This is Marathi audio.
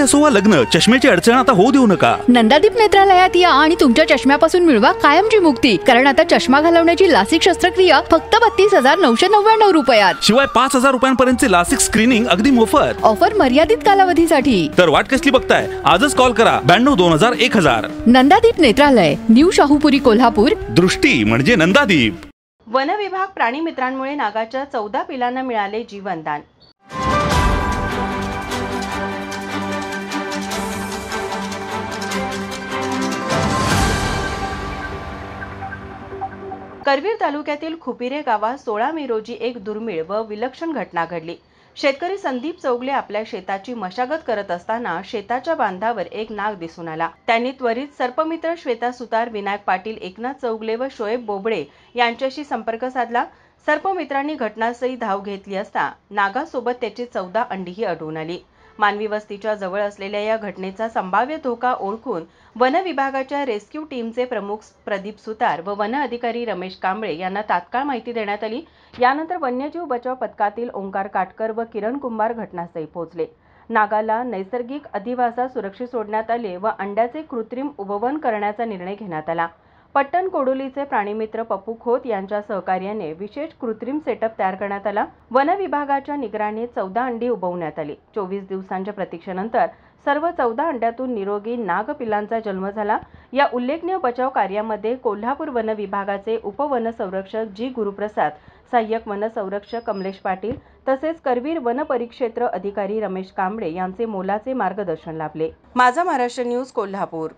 असो वा लग्न, चष्म्याची अडचण आता होऊ देऊ नका. नंदादीप नेत्रालयात या आणि तुमच्या चष्म्यापासून मिळवा कायमची मुक्ती. कारण आता चष्मा घालवण्याची लासिक शस्त्रक्रिया फक्त 32,999 रुपयात. शिवाय 5,000 रुपयांपर्यंतचे लासिक स्क्रीनिंग अगदी मोफत. ऑफर मर्यादित कालावधीसाठी. तर वाट कसली बघताय, आजच कॉल करा 92-2000-1000. नंदादीप नेत्रालय, न्यू शाहूपुरी, कोल्हापूर. दृष्टी म्हणजे नंदादीप. वन विभाग प्राणी मित्रांमुळे नागाच्या 14 पिलांना मिळाले जीवनदान. करवीर तालुक्यातील खुपिरे गावात 16 मे रोजी एक दुर्मिळ व विलक्षण घटना घडली. शेतकरी संदीप चौगले आपल्या शेताची मशागत करत असताना शेताच्या बांधावर एक नाग दिसून आला. त्यांनी त्वरित सर्पमित्र श्वेता सुतार, विनायक पाटील, एकनाथ चौगले व शोएब बोबडे यांच्याशी संपर्क साधला. सर्पमित्रांनी घटनास्थळी धाव घेतली असता नागासोबत त्याची 14 अंडीही आढळून आली. मानवी वस्तीच्या जवळ असलेल्या या घटनेचा संभाव्य धोका ओळखून वन विभागाच्या रेस्क्यू टीमचे प्रमुख प्रदीप सुतार व वन अधिकारी रमेश कांबळे यांना तात्काळ माहिती देण्यात आली. यानंतर वन्यजीव बचाव पथकातील ओंकार काटकर व किरण कुंभार घटनास्थळी पोहोचले. नागाला नैसर्गिक अधिवासात सुरक्षित सोडण्यात आले व अंड्याचे कृत्रिम उपवन करण्याचा निर्णय घेण्यात आला. पट्टण कोडोलीचे प्राणीमित्र पप्पू खोत यांच्या सहकार्याने विशेष कृत्रिम सेटअप तयार करण्यात आला. वन विभागाच्या निगराणीत 14 अंडी उबवण्यात आली. 24 दिवसांच्या प्रतीक्षेनंतर सर्व 14 अंड्यातून निरोगी नाग पिलांचा जन्म झाला. या उल्लेखनीय बचाव कार्यामध्ये कोल्हापूर वन विभागाचे उपवन संरक्षक जी गुरुप्रसाद, सहाय्यक वन संरक्षक कमलेश पाटील तसेच करवीर वन परिक्षेत्र अधिकारी रमेश कांबळे यांचे मोलाचे मार्गदर्शन लाभले. माझा महाराष्ट्र न्यूज, कोल्हापूर.